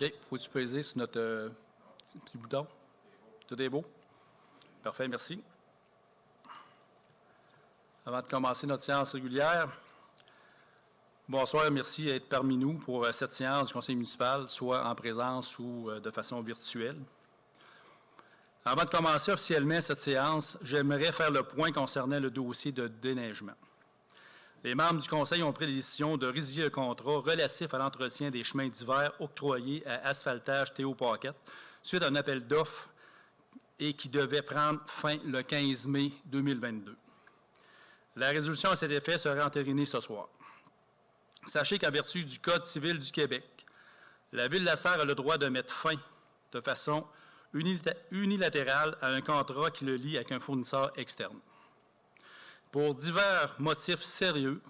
OK. Faut-tu peser sur notre petit bouton? Tout est beau? Parfait, merci. Avant de commencer notre séance régulière, bonsoir et merci d'être parmi nous pour cette séance du Conseil municipal, soit en présence ou de façon virtuelle. Avant de commencer officiellement cette séance, j'aimerais faire le point concernant le dossier de déneigement. Les membres du Conseil ont pris la décision de résilier le contrat relatif à l'entretien des chemins d'hiver octroyés à Asphaltage Théo Paquette suite à un appel d'offres et qui devait prendre fin le 15 mai 2022. La résolution à cet effet sera entérinée ce soir. Sachez qu'en vertu du Code civil du Québec, la Ville de la Sarre a le droit de mettre fin de façon unilatérale à un contrat qui le lie avec un fournisseur externe. Pour divers motifs sérieux,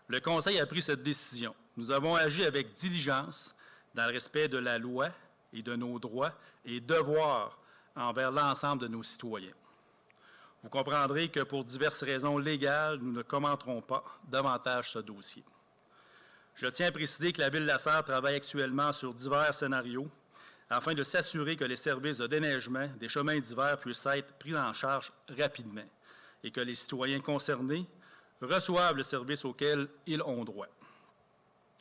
le Conseil a pris cette décision. Nous avons agi avec diligence dans le respect de la loi et de nos droits et devoirs envers l'ensemble de nos citoyens. Vous comprendrez que pour diverses raisons légales, nous ne commenterons pas davantage ce dossier. Je tiens à préciser que la Ville de la Sarre travaille actuellement sur divers scénarios afin de s'assurer que les services de déneigement des chemins d'hiver puissent être pris en charge rapidement et que les citoyens concernés reçoivent le service auquel ils ont droit.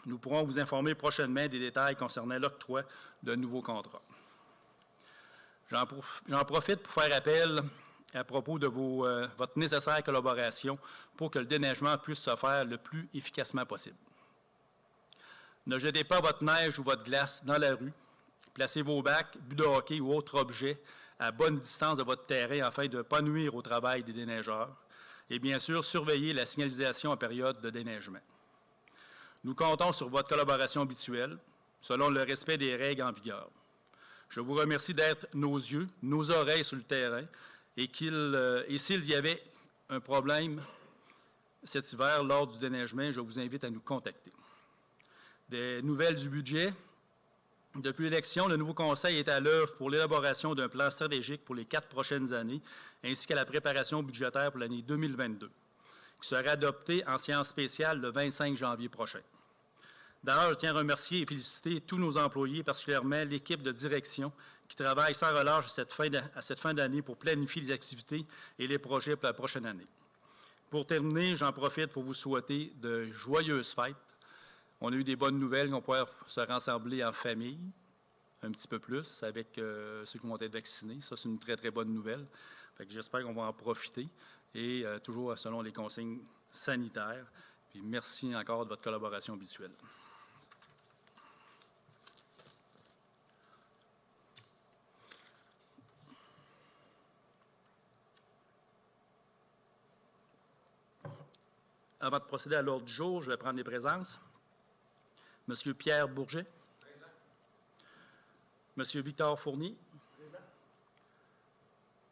Nous pourrons vous informer prochainement des détails concernant l'octroi de nouveaux contrats. J'en profite pour faire appel à propos de votre nécessaire collaboration pour que le déneigement puisse se faire le plus efficacement possible. Ne jetez pas votre neige ou votre glace dans la rue. Placez vos bacs, buts de hockey ou autres objets à bonne distance de votre terrain afin de ne pas nuire au travail des déneigeurs. Et bien sûr, surveillez la signalisation en période de déneigement. Nous comptons sur votre collaboration habituelle, selon le respect des règles en vigueur. Je vous remercie d'être nos yeux, nos oreilles sur le terrain et s'il y avait un problème cet hiver lors du déneigement, je vous invite à nous contacter. Des nouvelles du budget. Depuis l'élection, le nouveau Conseil est à l'œuvre pour l'élaboration d'un plan stratégique pour les 4 prochaines années, ainsi qu'à la préparation budgétaire pour l'année 2022, qui sera adoptée en séance spéciale le 25 janvier prochain. D'ailleurs, je tiens à remercier et féliciter tous nos employés, particulièrement l'équipe de direction, qui travaille sans relâche à cette fin d'année pour planifier les activités et les projets pour la prochaine année. Pour terminer, j'en profite pour vous souhaiter de joyeuses fêtes. On a eu des bonnes nouvelles qu'on pourrait se rassembler en famille, un petit peu plus, avec ceux qui vont être vaccinés. Ça, c'est une très, très bonne nouvelle. J'espère qu'on va en profiter, et toujours selon les consignes sanitaires. Puis merci encore de votre collaboration habituelle. Avant de procéder à l'ordre du jour, je vais prendre les présences. Monsieur Pierre Bourget. Présent. Monsieur Victor Fournier. Présent.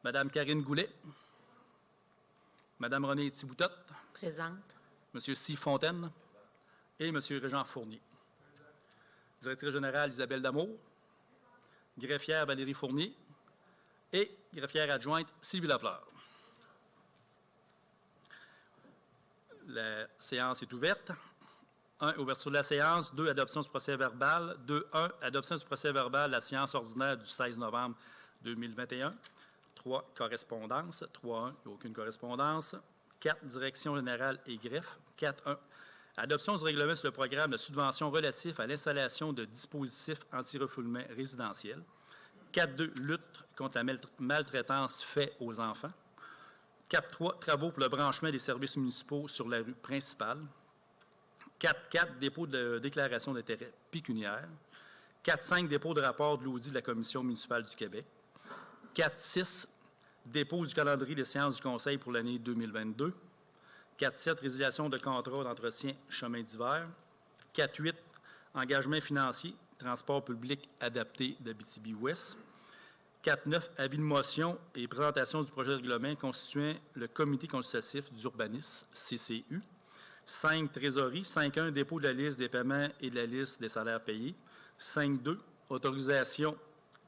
Madame Karine Goulet. Madame Renée Thiboutotte. Présente. Monsieur C. Fontaine. Et Monsieur Régent Fournier. Présent. Directrice générale Isabelle Damour. Greffière Valérie Fournier. Et greffière adjointe Sylvie Lafleur. La séance est ouverte. 1. Ouverture de la séance. 2. Adoption du procès-verbal. 2.1. Adoption du procès-verbal de la séance ordinaire du 16 novembre 2021. 3. Correspondance. 3.1. Il n'y a aucune correspondance. 4. Direction générale et greffe. 4.1. Adoption du règlement sur le programme de subvention relatif à l'installation de dispositifs anti-refoulement résidentiels. 4.2. Lutte contre la maltraitance faite aux enfants. 4.3. Travaux pour le branchement des services municipaux sur la rue principale. 4.4. Dépôt de déclaration d'intérêt pécuniaire. 4.5. Dépôt de rapport de l'audit de la Commission municipale du Québec. 4.6. Dépôt du calendrier des séances du Conseil pour l'année 2022. 4.7. Résiliation de contrat d'entretien chemin d'hiver. 4.8. Engagement financier, transport public adapté d'Abitibi-Ouest. 4.9. Avis de motion et présentation du projet de règlement constituant le Comité consultatif d'urbanisme, CCU. 5. Trésorerie. 5.1. Dépôt de la liste des paiements et de la liste des salaires payés. 5.2. Autorisation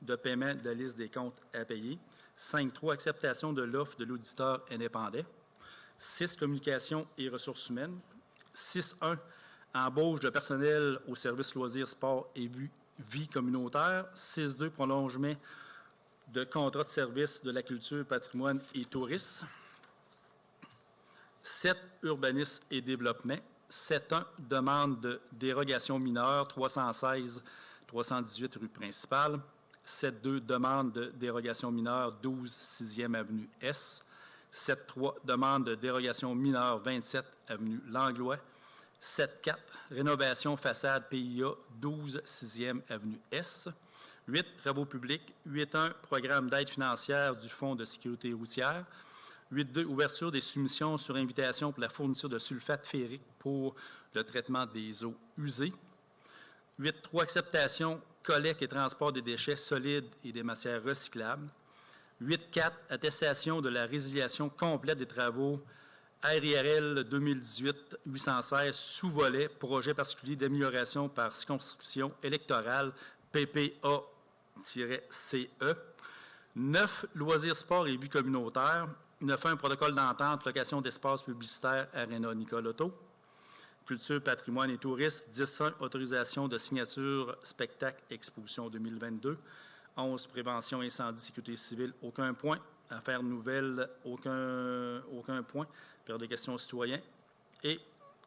de paiement de la liste des comptes à payer. 5.3. Acceptation de l'offre de l'auditeur indépendant. 6. Communication et ressources humaines. 6.1. Embauche de personnel au service loisirs, sport et vie communautaire. 6.2, prolongement de contrat de service de la culture, patrimoine et tourisme. 7, urbanisme et développement. 7.1, demande de dérogation mineure, 316, 318 rue principale. 7.2, demande de dérogation mineure, 12, 6e avenue S. 7.3, demande de dérogation mineure, 27, avenue Langlois. 7.4, rénovation façade PIA, 12, 6e avenue S. 8, travaux publics. 8.1, programme d'aide financière du Fonds de sécurité routière. 8.2, ouverture des soumissions sur invitation pour la fourniture de sulfate ferrique pour le traitement des eaux usées. 8.3, acceptation, collecte et transport des déchets solides et des matières recyclables. 8.4, attestation de la résiliation complète des travaux RIRL 2018-816 sous-volet, projet particulier d'amélioration par circonscription électorale, PPA-CE. 9, loisirs, sport et vie communautaire. 9.1, protocole d'entente, location d'espace publicitaire, Aréna Nicolotto. Culture, patrimoine et tourisme. 10.1, autorisation de signature, spectacle, exposition 2022. 11, prévention, incendie, sécurité civile, aucun point. Affaires nouvelles, aucun point. Période de questions citoyens. Et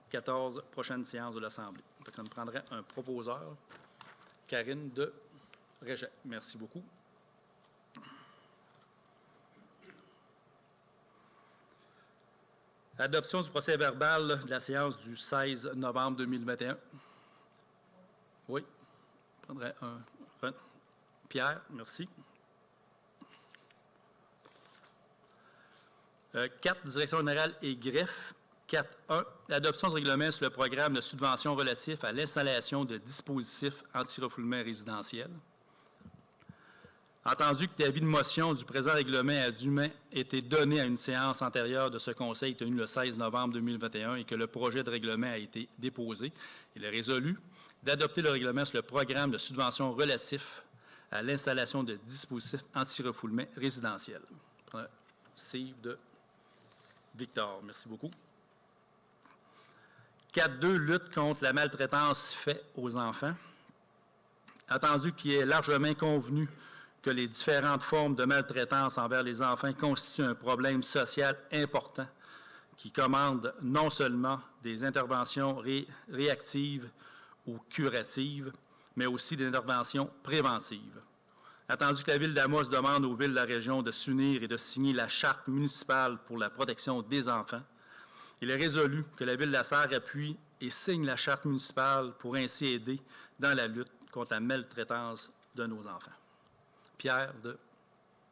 14, prochaine séance de l'Assemblée. Ça me prendrait un proposeur. Karine de Régent. Merci beaucoup. Adoption du procès-verbal de la séance du 16 novembre 2021. Oui. Je prendrais un. Pierre, merci. 4, direction générale et greffe. 4.1, l'adoption du règlement sur le programme de subvention relatif à l'installation de dispositifs anti-refoulement résidentiels. Entendu que l'avis de motion du présent règlement a dûment été donné à une séance antérieure de ce Conseil tenue le 16 novembre 2021 et que le projet de règlement a été déposé, il est résolu d'adopter le règlement sur le programme de subvention relatif à l'installation de dispositifs anti-refoulement résidentiels. Steve de Victor, merci beaucoup. 4.2, lutte contre la maltraitance faite aux enfants. Attendu qu'il est largement convenu que les différentes formes de maltraitance envers les enfants constituent un problème social important qui commande non seulement des interventions réactives ou curatives, mais aussi des interventions préventives. Attendu que la Ville d'Amos demande aux villes de la région de s'unir et de signer la Charte municipale pour la protection des enfants, il est résolu que la Ville de la Sarre appuie et signe la Charte municipale pour ainsi aider dans la lutte contre la maltraitance de nos enfants. Pierre de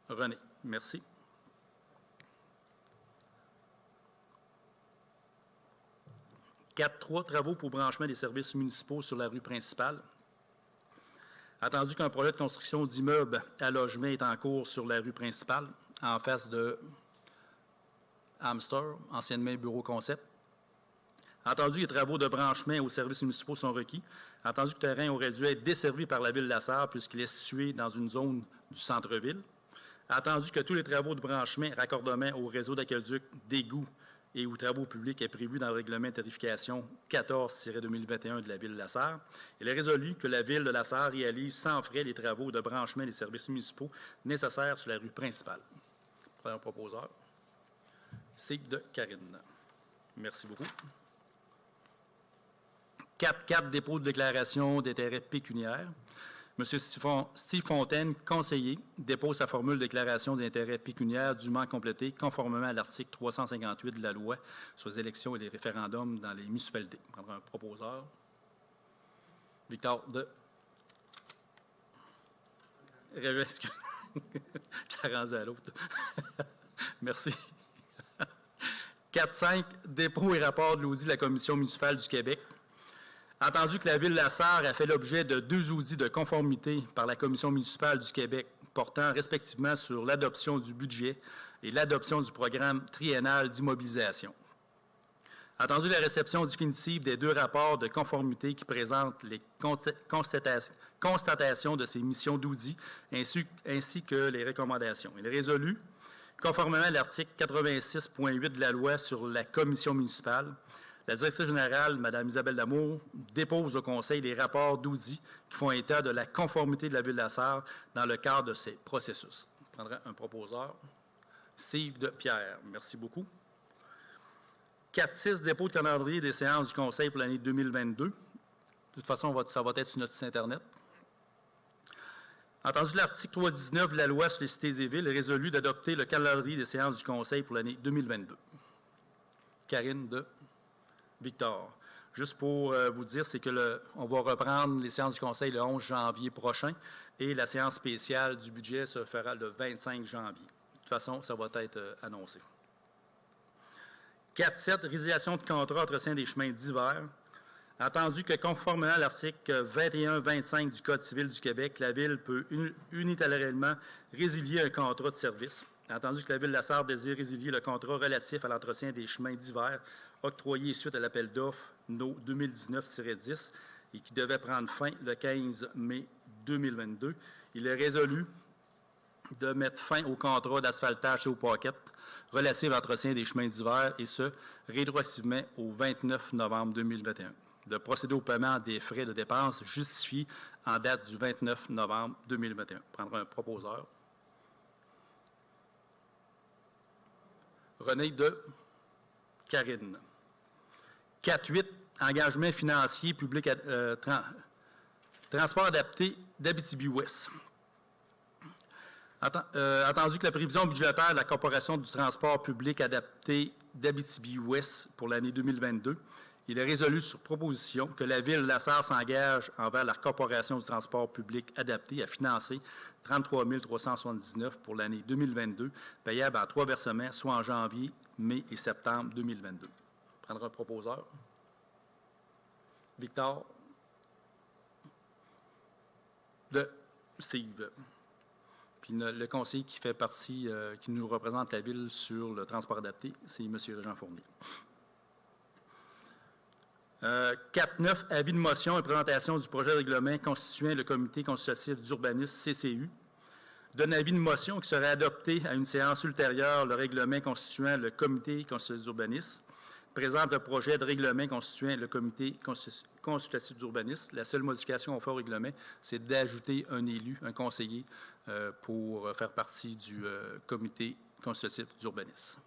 René, merci. « 4.3, travaux pour branchement des services municipaux sur la rue principale. Attendu qu'un projet de construction d'immeubles à logement est en cours sur la rue principale, en face de Hamster, anciennement Bureau Concept. Entendu que les travaux de branchement aux services municipaux sont requis. Entendu que le terrain aurait dû être desservi par la Ville de la Sarre puisqu'il est situé dans une zone du centre-ville. Attendu que tous les travaux de branchement, raccordement au réseau d'aqueduc, d'égouts et ou travaux publics est prévu dans le règlement de tarification 14-2021 de la Ville de la Sarre. Il est résolu que la Ville de la Sarre réalise sans frais les travaux de branchement des services municipaux nécessaires sur la rue principale. Premier proposeur, c'est de Karine. Merci beaucoup. 4.4, dépôt de déclaration d'intérêt pécuniaire. M. Steve Fontaine, conseiller, dépose sa formule de déclaration d'intérêt pécuniaire dûment complétée conformément à l'article 358 de la loi sur les élections et les référendums dans les municipalités. On prendra un proposeur. Victor de Régent. Je t'ai rendu à l'autre. Merci. 4.5, dépôt et rapport de l'audit de la Commission municipale du Québec. Entendu que la Ville de la Sarre a fait l'objet de 2 audits de conformité par la Commission municipale du Québec portant respectivement sur l'adoption du budget et l'adoption du programme triennal d'immobilisation. Entendu la réception définitive des 2 rapports de conformité qui présentent les constatations de ces missions d'audit ainsi que les recommandations. Il est résolu, conformément à l'article 86.8 de la loi sur la Commission municipale, La directrice générale, Mme Isabelle Damour, dépose au Conseil les rapports d'audit qui font état de la conformité de la Ville de la Sarre dans le cadre de ces processus. Je prendrai un proposeur. Steve de Pierre. Merci beaucoup. 4.6, dépôt de calendrier des séances du Conseil pour l'année 2022. De toute façon, ça va être sur notre site Internet. Entendu l'article 319 de la loi sur les cités et villes, est résolu d'adopter le calendrier des séances du Conseil pour l'année 2022. Karine de Victor. Juste pour vous dire, c'est que on va reprendre les séances du Conseil le 11 janvier prochain et la séance spéciale du budget se fera le 25 janvier. De toute façon, ça va être annoncé. 4.7, résiliation de contrat entretien des chemins d'hiver. Attendu que, conformément à l'article 21-25 du Code civil du Québec, la Ville peut unilatéralement résilier un contrat de service. Attendu que la Ville de la Sarre désire résilier le contrat relatif à l'entretien des chemins d'hiver octroyé suite à l'appel d'offres NO 2019-10 et qui devait prendre fin le 15 mai 2022, il est résolu de mettre fin au contrat d'asphaltage et au pocket relatif à l'entretien des chemins d'hiver, et ce, rétroactivement au 29 novembre 2021. De procéder au paiement des frais de dépenses justifiés en date du 29 novembre 2021. Prendre un proposeur. René de Karine. 4.8, engagement financier public, transport adapté d'Abitibi-Ouest. Attendu que la prévision budgétaire de la Corporation du transport public adapté d'Abitibi-Ouest pour l'année 2022, il est résolu sur proposition que la Ville de la Sarre s'engage envers la Corporation du transport public adapté à financer 33 379 pour l'année 2022, payable en 3 versements, soit en janvier, mai et septembre 2022. Prendre un proposeur. Victor de Steve. Puis le conseiller qui fait partie, qui nous représente la Ville sur le transport adapté, c'est M. Régent Fournier. 4.9, avis de motion et présentation du projet de règlement constituant le comité consultatif d'urbanisme CCU. Donne avis de motion qui serait adopté à une séance ultérieure le règlement constituant le comité consultatif d'urbanisme. Présente le projet de règlement constituant le comité consultatif d'urbanisme. La seule modification qu'on fait au règlement, c'est d'ajouter un élu, un conseiller, pour faire partie du comité consultatif d'urbanisme.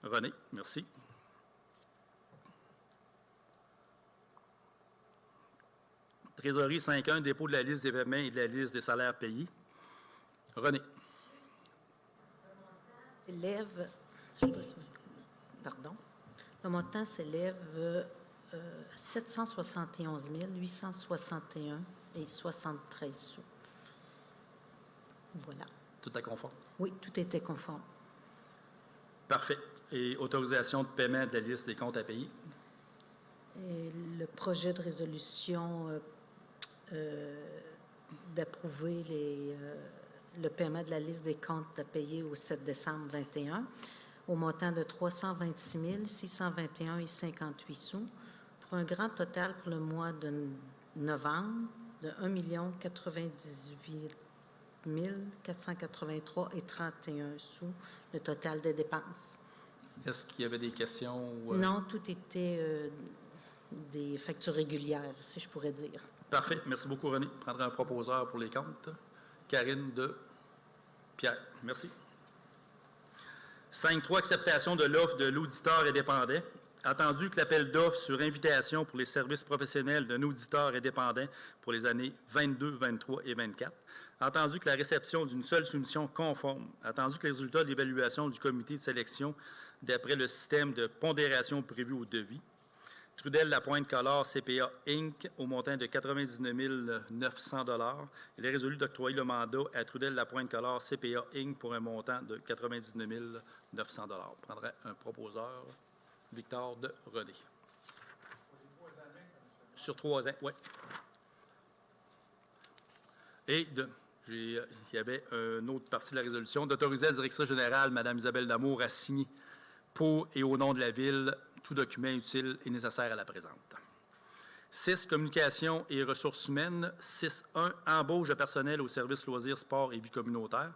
René, merci. Trésorerie 5.1, dépôt de la liste des paiements et de la liste des salaires payés. René. Le montant s'élève à 771 861 et 73 sous. Voilà. Tout est conforme? Oui, tout était conforme. Parfait. Et autorisation de paiement de la liste des comptes à payer? Et le projet de résolution d'approuver le paiement de la liste des comptes à payer au 7 décembre 2021 au montant de 326 621 et 58 sous pour un grand total pour le mois de novembre de 1 098 483 et 31 sous, le total des dépenses. Est-ce qu'il y avait des questions? Non, tout était des factures régulières, si je pourrais dire. Parfait. Merci beaucoup, René. Je prendrai un proposeur pour les comptes. Karine de Pierre. Merci. 5.3, acceptation de l'offre de l'auditeur indépendant. Attendu que l'appel d'offres sur invitation pour les services professionnels d'un auditeur indépendant pour les années 22, 23 et 24. Attendu que la réception d'une seule soumission conforme. Attendu que les résultats de l'évaluation du comité de sélection d'après le système de pondération prévu au devis. Trudel-Lapointe-Collard CPA Inc. au montant de 99 900 $. Il est résolu d'octroyer le mandat à Trudel-Lapointe-Collard CPA Inc. pour un montant de 99 900 $. Je prendrai un proposeur, Victor de René. Sur 3 ans, oui. Et il y avait une autre partie de la résolution d'autoriser la directrice générale, Mme Isabelle Damour, à signer pour et au nom de la Ville tout document utile et nécessaire à la présente. 6. Communication et ressources humaines. 6.1. Embauche de personnel au service loisirs, sport et vie communautaire.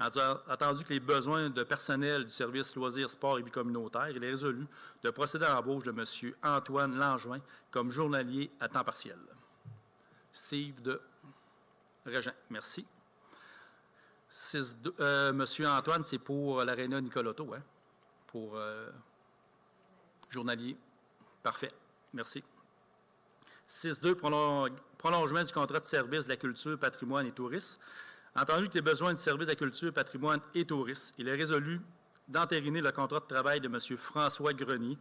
Attendu que les besoins de personnel du service loisirs, sport et vie communautaire, il est résolu de procéder à l'embauche de M. Antoine Langevin comme journalier à temps partiel. Steve de Régent, merci. Monsieur Antoine, c'est pour l'aréna Nicolotto, hein? Pour journalier. Parfait. Merci. 6.2, prolongement du contrat de service de la culture, patrimoine et tourisme. Entendu que les besoins du service de la culture, patrimoine et tourisme, il est résolu d'entériner le contrat de travail de M. François Grenier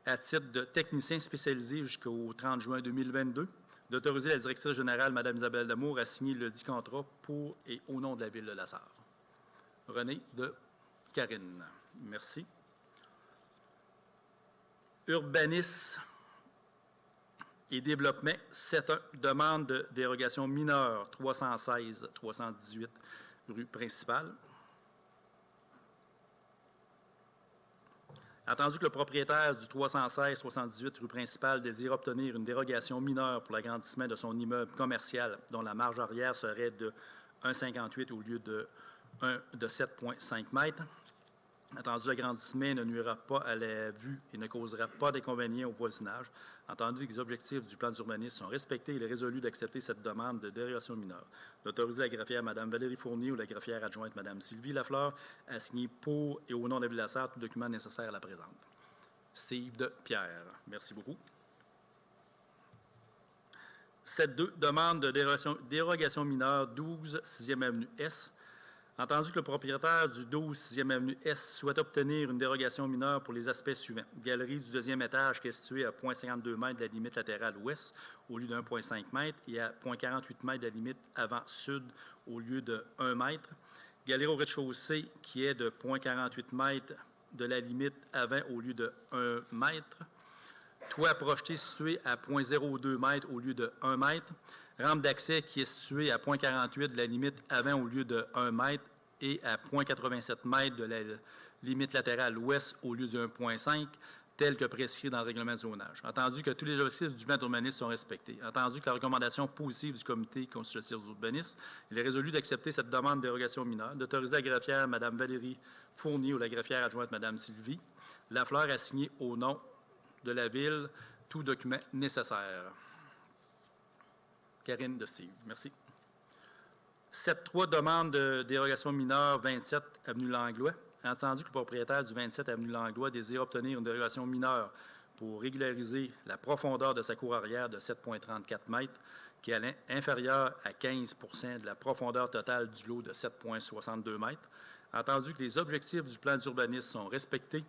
à titre de technicien spécialisé jusqu'au 30 juin 2022, d'autoriser la directrice générale, Mme Isabelle Damour, à signer le dit contrat pour et au nom de la Ville de La Sarre. René de Karine. Merci. Urbanisme et développement, 7.1, demande de dérogation mineure 316-318 rue principale. Attendu que le propriétaire du 316-318 rue principale désire obtenir une dérogation mineure pour l'agrandissement de son immeuble commercial dont la marge arrière serait de 1,58 au lieu de 7,5 mètres. Attendu, l'agrandissement ne nuira pas à la vue et ne causera pas d'inconvénients au voisinage. Entendu que les objectifs du plan d'urbanisme sont respectés, il est résolu d'accepter cette demande de dérogation mineure. D'autoriser la greffière Mme Valérie Fournier ou la greffière adjointe Mme Sylvie Lafleur à signer pour et au nom de la Ville de La Sarre tout document nécessaire à la présente. Steve de Pierre. Merci beaucoup. 7.2, demande de dérogation mineure 12 6e Avenue S. Entendu que le propriétaire du 12 6e Avenue S souhaite obtenir une dérogation mineure pour les aspects suivants. Galerie du deuxième étage qui est située à 0,52 m de la limite latérale ouest au lieu de 1,5 m et à 0,48 m de la limite avant-sud au lieu de 1 m. Galerie au rez-de-chaussée qui est de 0,48 m de la limite avant au lieu de 1 m. Toit projeté situé à 0,02 m au lieu de 1 m. Rampe d'accès qui est située à 0,48 de la limite avant au lieu de 1 m et à 0,87 m de la limite latérale ouest au lieu de 1,5, tel que prescrit dans le règlement de zonage. Entendu que tous les objectifs du plan d'urbanisme sont respectés. Entendu que la recommandation positive du comité consultatif d'urbanisme, il est résolu d'accepter cette demande de dérogation mineure, d'autoriser la greffière Mme Valérie Fournier ou la greffière adjointe Mme Sylvie Lafleur à signer au nom de la Ville tout document nécessaire. Karine de Steve. Merci. 7.3, demande de dérogation mineure 27 avenue Langlois. Entendu que le propriétaire du 27 avenue Langlois désire obtenir une dérogation mineure pour régulariser la profondeur de sa cour arrière de 7,34 m, qui est inférieure à 15 % de la profondeur totale du lot de 7,62 m. Entendu que les objectifs du plan d'urbanisme sont respectés.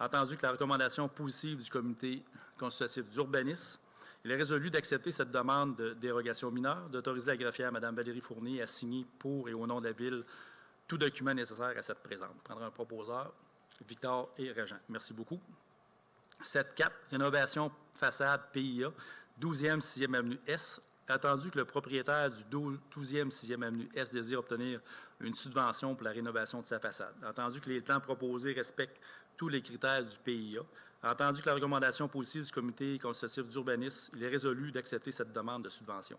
Entendu que la recommandation positive du comité consultatif d'urbanisme, il est résolu d'accepter cette demande de dérogation mineure, d'autoriser la greffière Mme Valérie Fournier à signer pour et au nom de la Ville tout document nécessaire à cette présente. Prendra un proposeur, Victor et Régent. Merci beaucoup. 7.4, rénovation façade PIA, 12e 6e Avenue S. Attendu que le propriétaire du 12e 6e Avenue S désire obtenir une subvention pour la rénovation de sa façade. Entendu que les plans proposés respectent tous les critères du PIA. Entendu que la recommandation positive du comité consultatif d'urbanisme, il est résolu d'accepter cette demande de subvention.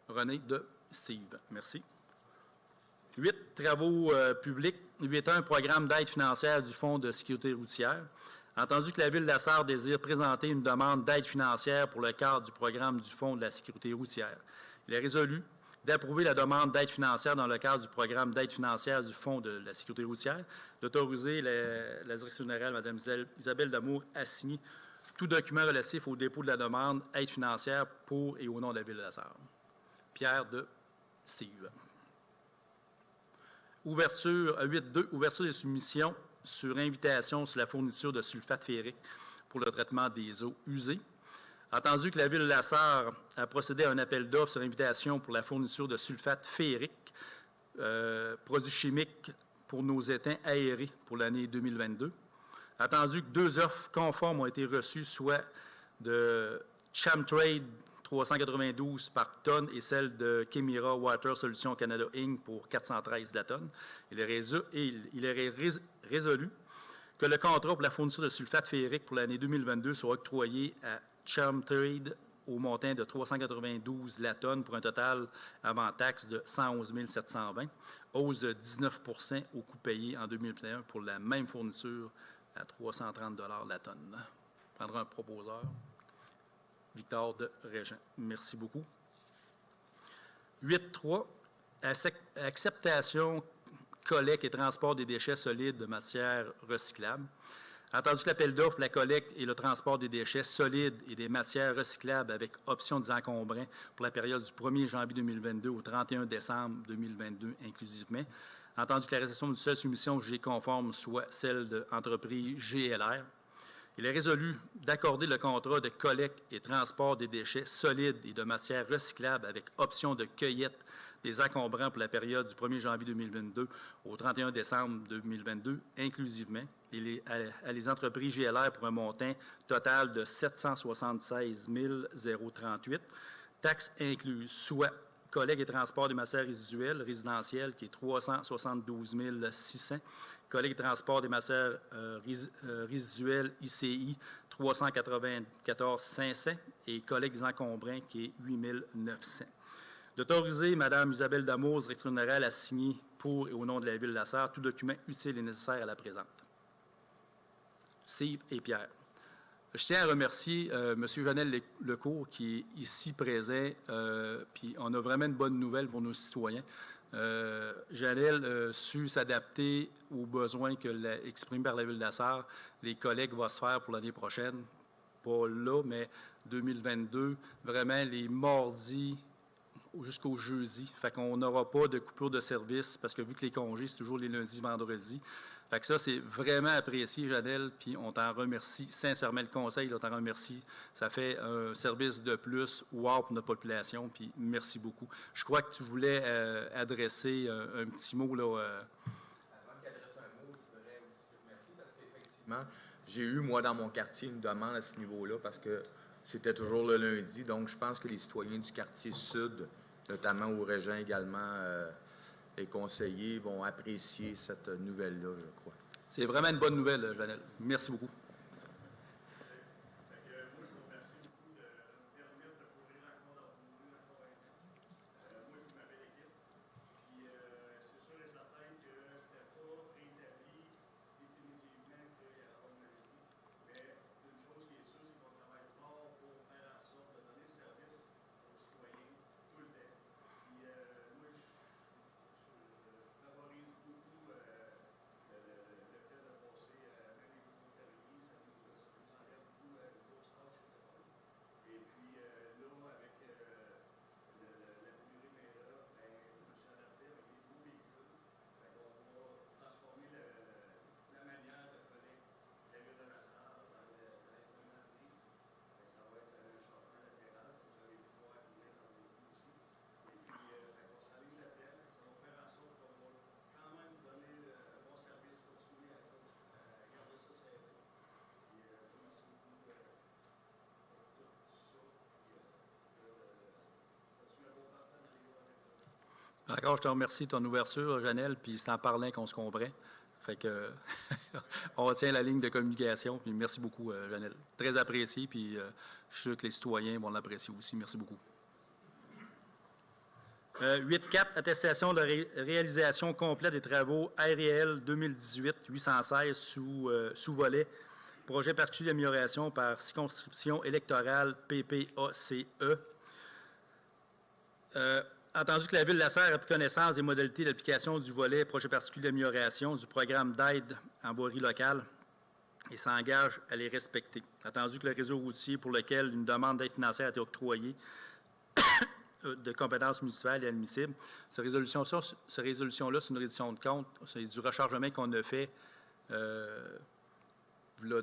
René de Steve. Merci. 8, travaux publics. 8.1, programme d'aide financière du Fonds de sécurité routière. Entendu que la Ville de La Sarre désire présenter une demande d'aide financière pour le cadre du programme du Fonds de la sécurité routière, il est résolu d'approuver la demande d'aide financière dans le cadre du programme d'aide financière du Fonds de la sécurité routière, d'autoriser la direction générale, Mme Isabelle Damour, à signer tout document relatif au dépôt de la demande aide financière pour et au nom de la Ville de La Sarre. Pierre de Steve. Ouverture 8.2, ouverture des soumissions sur invitation sur la fourniture de sulfate ferrique pour le traitement des eaux usées. Entendu que la Ville de La Sarre a procédé à un appel d'offres sur invitation pour la fourniture de sulfate ferrique, produits chimiques pour nos étangs aérés pour l'année 2022. Attendu que 2 offres conformes ont été reçues, soit de Chamtrade 392 par tonne et celle de Kemira Water Solutions Canada Inc. pour 413 la tonne. Il est résolu que le contrat pour la fourniture de sulfate ferrique pour l'année 2022 soit octroyé à Chamtrade au montant de 392 la tonne pour un total avant taxe de 111 720, hausse de 19 % au coût payé en 2021 pour la même fourniture à 330 la tonne. Je prendrai un proposeur. Victor de Régent. Merci beaucoup. 8.3. Acceptation, collecte et transport des déchets solides de matières recyclables. Entendu que l'appel d'offres, la collecte et le transport des déchets solides et des matières recyclables avec option de désencombrement pour la période du 1er janvier 2022 au 31 décembre 2022 inclusivement. Entendu que la réception d'une seule soumission jugée conforme soit celle de l'entreprise GLR. Il est résolu d'accorder le contrat de collecte et transport des déchets solides et de matières recyclables avec option de cueillette des encombrants pour la période du 1er janvier 2022 au 31 décembre 2022 inclusivement et à les entreprises GLR pour un montant total de 776 038, taxes incluses, soit collecte et transport des matières résiduelles résidentielles qui est 372 600, collecte et transport des matières résiduelles ICI 394 500 et collecte des encombrants qui est 8 900. D'autoriser Mme Isabelle Damour, directrice générale, à signer pour et au nom de la Ville de la Sarre tout document utile et nécessaire à la présente. Steve et Pierre. Je tiens à remercier M. Janel Lecourt qui est ici présent, puis on a vraiment une bonne nouvelle pour nos citoyens. Janel a su s'adapter aux besoins exprimés par la Ville de la Sarre. Les collègues vont se faire pour l'année prochaine, pas là, mais 2022, vraiment les mardis jusqu'au jeudi. Fait qu'on n'aura pas de coupure de service parce que vu que les congés, c'est toujours les lundis, vendredis. Fait que ça, c'est vraiment apprécié, Janel, puis on t'en remercie sincèrement. Le conseil, on t'en remercie. Ça fait un service de plus, wow, pour notre population, puis merci beaucoup. Je crois que tu voulais adresser un petit mot, là. Avant qu'il adresse un mot, je voudrais aussi remercier parce qu'effectivement, j'ai eu, moi, dans mon quartier, une demande à ce niveau-là parce que c'était toujours le lundi. Donc, je pense que les citoyens du quartier sud, notamment au Régent également, les conseillers vont apprécier cette nouvelle-là, je crois. C'est vraiment une bonne nouvelle, Janel. Merci beaucoup. D'accord, je te remercie de ton ouverture, Janel, puis c'est en parlant qu'on se comprend. Fait que on retient la ligne de communication, puis merci beaucoup, Janel. Très apprécié, puis je suis sûr que les citoyens vont l'apprécier aussi. Merci beaucoup. 8.4, attestation de réalisation complète des travaux ARL 2018-816 sous volet projet particulier d'amélioration par circonscription électorale PPACE. Entendu que la Ville de la Sarre a pris connaissance des modalités d'application du volet projet particulier d'amélioration du programme d'aide en voirie locale et s'engage à les respecter. Entendu que le réseau routier pour lequel une demande d'aide financière a été octroyée de compétences municipales est admissible. Cette résolution-là, c'est une reddition de compte. C'est du rechargement qu'on a fait le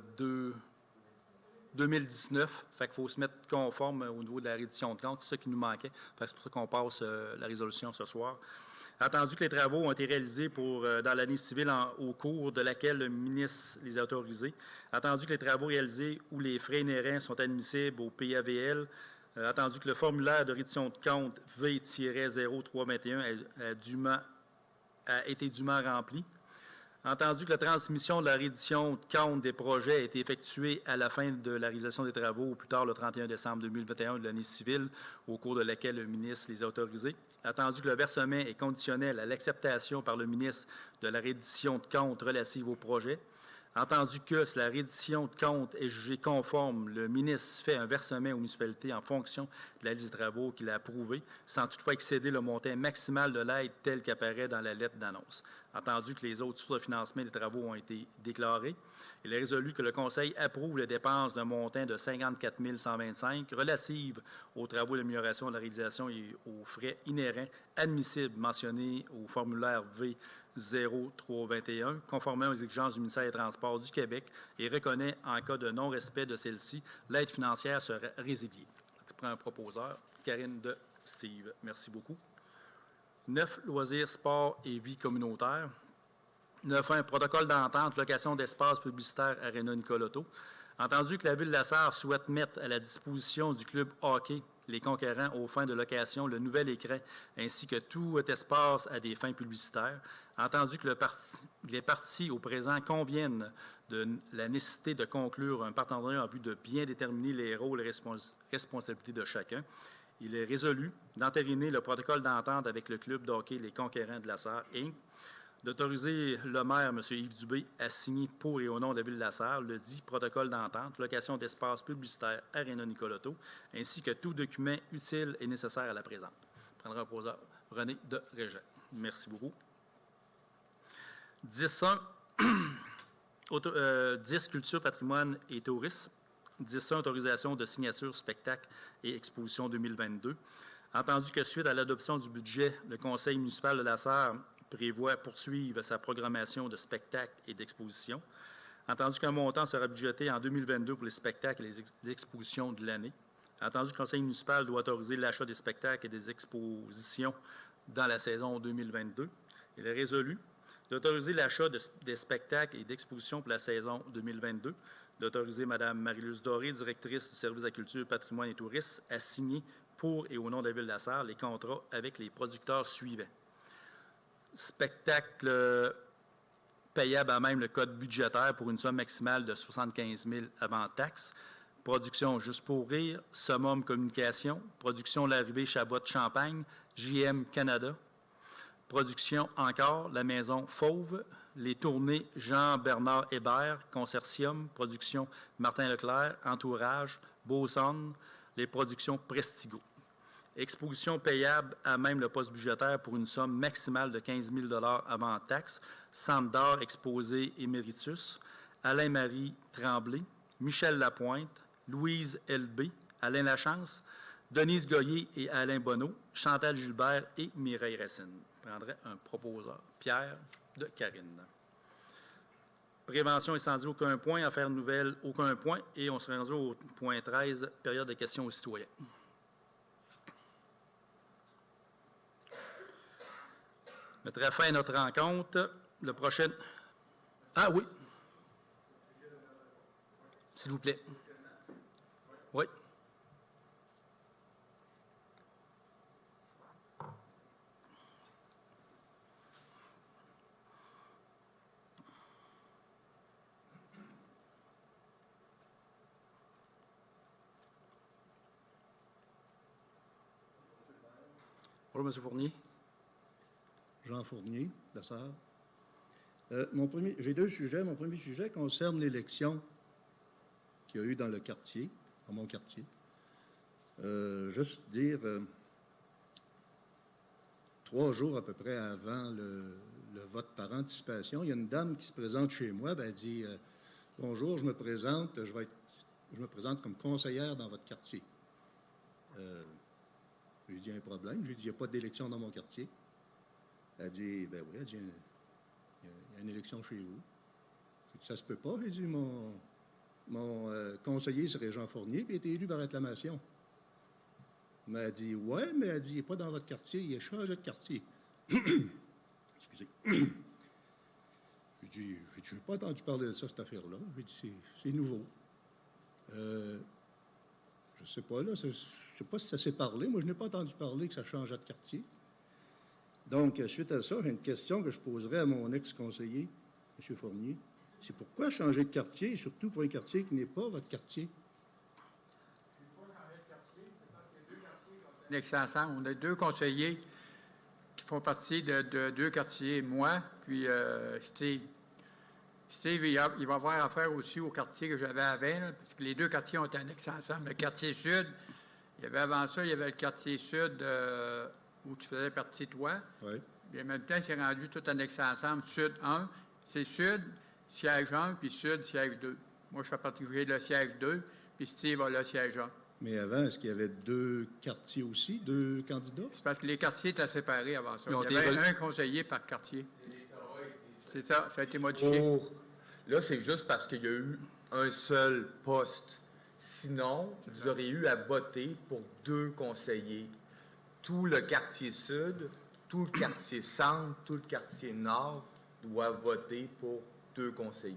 2019. Fait qu'il faut se mettre conforme au niveau de la reddition de compte. C'est ça qui nous manquait. Fait que c'est pour ça qu'on passe la résolution ce soir. Attendu que les travaux ont été réalisés dans l'année civile au cours de laquelle le ministre les a autorisés. Attendu que les travaux réalisés ou les frais inhérents sont admissibles au PAVL. Attendu que le formulaire de reddition de compte V-0321 a été dûment rempli. Entendu que la transmission de la reddition de compte des projets a été effectuée à la fin de la réalisation des travaux, au plus tard le 31 décembre 2021 de l'année civile, au cours de laquelle le ministre les a autorisés. Attendu que le versement est conditionnel à l'acceptation par le ministre de la reddition de compte relative au projet. Entendu que si la reddition de compte est jugée conforme, le ministre fait un versement aux municipalités en fonction de la liste des travaux qu'il a approuvée, sans toutefois excéder le montant maximal de l'aide tel qu'apparaît dans la lettre d'annonce. Entendu que les autres sources de financement des travaux ont été déclarées, il est résolu que le Conseil approuve les dépenses d'un montant de 54 125 relatives aux travaux d'amélioration de la réalisation et aux frais inhérents admissibles mentionnés au formulaire V 0321, conformément aux exigences du ministère des Transports du Québec et reconnaît, en cas de non-respect de celle-ci, l'aide financière sera résiliée. Je prends un proposeur, Karine de Steve. Merci beaucoup. 9, loisirs, sport et vie communautaire. 9.1, protocole d'entente, location d'espace publicitaire Aréna Nicolotto. Entendu que la Ville de la Sarre souhaite mettre à la disposition du club hockey les conquérants aux fins de location le nouvel écran ainsi que tout espace à des fins publicitaires. Entendu que les parties au présent conviennent de la nécessité de conclure un partenariat en vue de bien déterminer les rôles et responsabilités de chacun, il est résolu d'entériner le protocole d'entente avec le club de hockey Les Conquérants de la Sarre, Inc., d'autoriser le maire, M. Yves Dubé, à signer pour et au nom de la Ville de la Sarre le dit protocole d'entente, location d'espace publicitaire Aréna Nicolotto, ainsi que tout document utile et nécessaire à la présente. Je prendrai un poseur, René de Régent. Merci beaucoup. 10.1, 10 culture, patrimoine et tourisme. 10.1, autorisation de signature, spectacle et exposition 2022. Entendu que suite à l'adoption du budget, le conseil municipal de la Sarre prévoit poursuivre sa programmation de spectacles et d'expositions. Entendu qu'un montant sera budgété en 2022 pour les spectacles et les expositions de l'année. Entendu que le conseil municipal doit autoriser l'achat des spectacles et des expositions dans la saison 2022. Il est résolu d'autoriser l'achat des spectacles et d'expositions pour la saison 2022, d'autoriser Mme Marie-Luce Doré, directrice du service de la culture, patrimoine et tourisme, à signer pour et au nom de la Ville de la Sarre les contrats avec les producteurs suivants. Spectacle payable à même le code budgétaire pour une somme maximale de 75 000 avant taxe. Production Juste pour rire, Summum Communication, Production L'Arrivée Chabot-Champagne, JM Canada, Production encore La Maison Fauve, les tournées Jean-Bernard Hébert, Consortium, Production Martin Leclerc, Entourage, Beauson, les productions Prestigo. Exposition payable à même le poste budgétaire pour une somme maximale de 15 000 avant taxe. Centre d'art exposé Éméritus, Alain-Marie Tremblay, Michel Lapointe, Louise L.B., Alain Lachance, Denise Goyer et Alain Bonneau, Chantal Gilbert et Mireille Racine. Je prendrai un proposeur, Pierre de Carine. Prévention incendie, aucun point. Affaires nouvelles, aucun point. Et on se rend au point 13, période de questions aux citoyens. Je mettrai fin à notre rencontre. Le prochain... Ah oui. S'il vous plaît. Oui. Bonjour, M. Fournier. Jean Fournier, la Sarre. J'ai deux sujets. Mon premier sujet concerne l'élection qu'il y a eu dans le quartier, dans mon quartier. Juste dire, 3 jours à peu près avant le vote par anticipation, il y a une dame qui se présente chez moi, elle dit « Bonjour, je me présente comme conseillère dans votre quartier. » J'ai dit « Un problème. » J'ai dit « Il n'y a pas d'élection dans mon quartier. » Elle dit « Ben oui, elle dit, il y a une élection chez vous. » J'ai dit « Ça se peut pas. » J'ai dit « Mon conseiller serait Jean Fournier, puis il a été élu par acclamation. » Mais elle dit « Ouais, mais elle dit, il n'est pas dans votre quartier, il est changé de quartier. » Excusez. J'ai dit « Je n'ai pas entendu parler de ça, cette affaire-là. » J'ai dit « C'est nouveau. » Je ne sais pas, là, je ne sais pas si ça s'est parlé. Moi, je n'ai pas entendu parler que ça changeait de quartier. Donc, suite à ça, j'ai une question que je poserai à mon ex-conseiller. M. Fournier, c'est pourquoi changer de quartier, et surtout pour un quartier qui n'est pas votre quartier? Annexés ensemble. On a 2 conseillers qui font partie de 2 quartiers, moi, puis Steve. Steve, il va avoir affaire aussi au quartier que j'avais avant, là, parce que les 2 quartiers ont été annexés ensemble. Le quartier sud, il y avait avant ça, il y avait le quartier sud où tu faisais partie, toi. Oui. Puis en même temps, c'est rendu tout annexé ensemble. Sud 1, c'est sud, siège 1, puis sud, siège 2. Moi, je fais partie de le siège 2, puis Steve a le siège 1. Mais avant, est-ce qu'il y avait 2 quartiers aussi, 2 candidats? C'est parce que les quartiers étaient séparés avant ça. Ils ont Il y avait été un conseiller par quartier. C'est ça a été modifié. Là, c'est juste parce qu'il y a eu un seul poste. Sinon, vous auriez eu à voter pour 2 conseillers. Tout le quartier sud, tout le quartier centre, tout le quartier nord doivent voter pour 2 conseillers.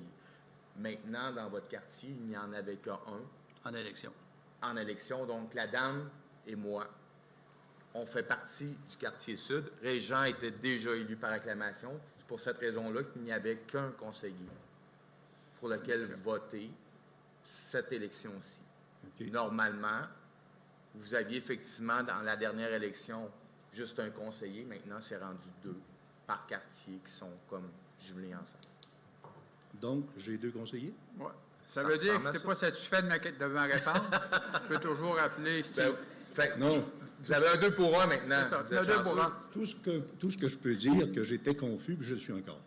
Maintenant, dans votre quartier, il n'y en avait qu'un En élection. en élection. Donc, la dame et moi, on fait partie du quartier sud. Régent était déjà élu par acclamation. C'est pour cette raison-là qu'il n'y avait qu'un conseiller pour lequel voter cette élection-ci. OK. Normalement, vous aviez effectivement, dans la dernière élection, juste un conseiller. Maintenant, c'est rendu 2 par quartier qui sont comme jumelés ensemble. Donc, j'ai 2 conseillers? Ouais. Ça Ça veut dire ressemble que à tu n'es ça. pas satisfait de ma réponse. Tu peux toujours appeler Steve. Fait que Non. vous avez un 2 pour 1 maintenant. C'est ça, Vous tu as êtes 2 pour chanceux. 1. Tout ce que je peux dire, que j'étais confus, puis je le suis encore,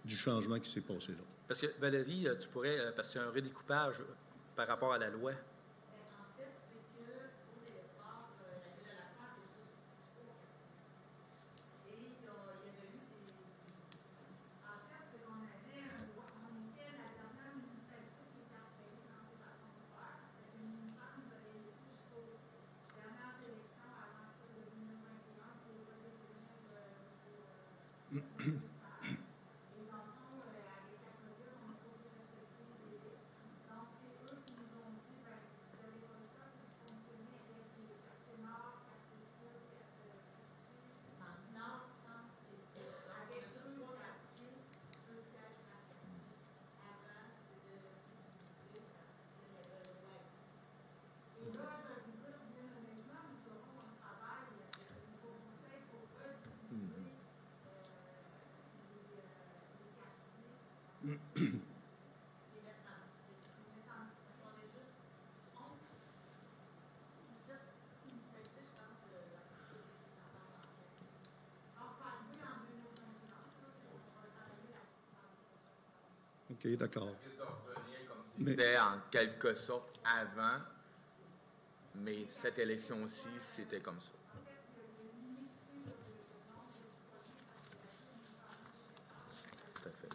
du changement qui s'est passé là. Parce que, Valérie, tu pourrais, parce qu'il y a un redécoupage par rapport à la loi. OK, d'accord. Mais- C'était en quelque sorte avant, mais cette élection-ci, c'était comme ça. Tout à fait.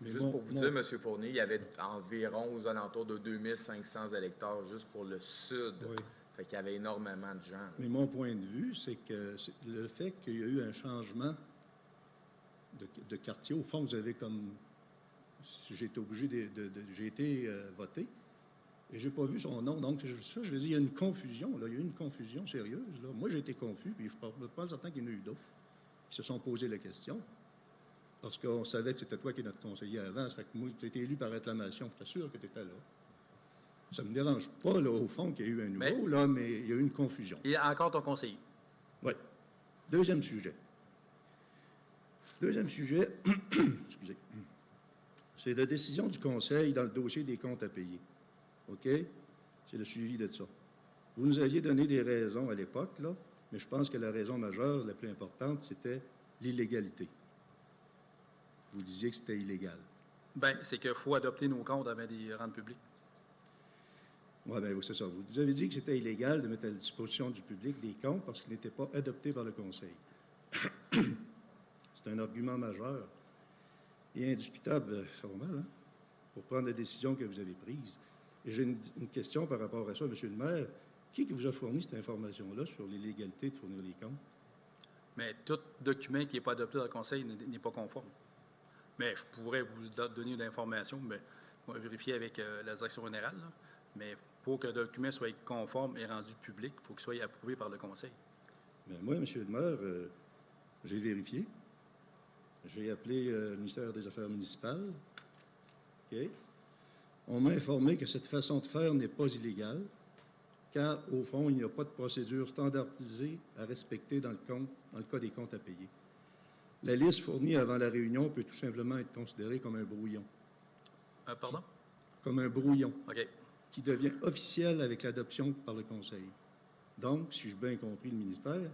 Mais Juste pour vous dire, M. Fournier, il y avait environ aux alentours de 2500 électeurs juste pour le sud. Oui. Fait qu'il y avait énormément de gens. Mais mon point de vue, c'est que le fait qu'il y a eu un changement de quartier, au fond, vous avez comme... J'ai été obligé j'ai été voté et j'ai pas vu son nom. Donc, ça, je veux dire, il y a une confusion. Là. Il y a eu une confusion sérieuse. Là. Moi, j'ai été confus, puis je ne suis pas certain qu'il y en a eu d'autres qui se sont posé la question. Parce qu'on savait que c'était toi qui es notre conseiller avant. Ça fait que moi, tu étais élu par acclamation. J'étais sûr que tu étais là. Ça ne me dérange pas, là, au fond, qu'il y ait eu un nouveau, mais il y a eu une confusion. Et encore ton conseiller. Oui. Deuxième sujet. Excusez. C'est la décision du Conseil dans le dossier des comptes à payer. OK? C'est le suivi de ça. Vous nous aviez donné des raisons à l'époque, là, mais je pense que la raison majeure, la plus importante, c'était l'illégalité. Vous disiez que c'était illégal. Bien, c'est qu'il faut adopter nos comptes avant de rendre publics. Oui, bien, c'est ça. Vous avez dit que c'était illégal de mettre à la disposition du public des comptes parce qu'ils n'étaient pas adoptés par le Conseil. C'est un argument majeur et indiscutable, c'est normal, hein, pour prendre la décision que vous avez prise. Et j'ai une question par rapport à ça, M. le maire. Qui vous a fourni cette information-là sur l'illégalité de fournir les comptes? Mais tout document qui n'est pas adopté dans le Conseil n'est pas conforme. Mais je pourrais vous donner d'informations, mais on va vérifier avec la direction générale. Là. Mais pour que le document soit conforme et rendu public, il faut qu'il soit approuvé par le Conseil. Bien, moi, M. le maire, J'ai vérifié. J'ai appelé le ministère des Affaires municipales. OK. On m'a informé que cette façon de faire n'est pas illégale, car, au fond, il n'y a pas de procédure standardisée à respecter dans le cas des comptes à payer. La liste fournie avant la réunion peut tout simplement être considérée comme un brouillon. Pardon? Comme un brouillon OK. qui devient officiel avec l'adoption par le Conseil. Donc, si j'ai bien compris le ministère,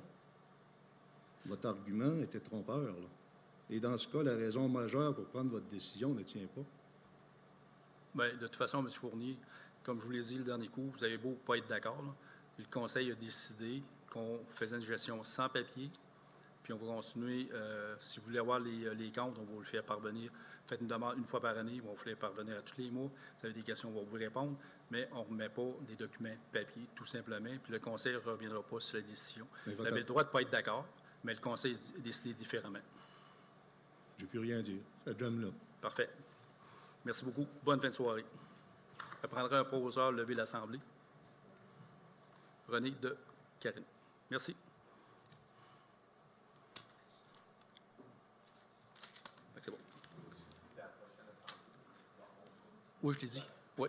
votre argument était trompeur, là. Et dans ce cas, la raison majeure pour prendre votre décision ne tient pas. Bien, de toute façon, M. Fournier, comme je vous l'ai dit le dernier coup, vous avez beau pas être d'accord, là, le Conseil a décidé qu'on faisait une gestion sans papier, puis on va continuer. Si vous voulez avoir les comptes, on va vous le faire parvenir. Faites une demande une fois par année, on va vous faire parvenir à tous les mois. Vous avez des questions, on va vous répondre, mais on ne remet pas des documents papier, tout simplement, puis le Conseil ne reviendra pas sur la décision. Vous avez le droit de ne pas être d'accord, mais le Conseil a décidé différemment. Je n'ai plus rien à dire. Ça jomme là. Parfait. Merci beaucoup. Bonne fin de soirée. Je prendrai un professeur lever l'Assemblée. René de Carine. Merci. C'est bon. Oui, je l'ai dit. Oui.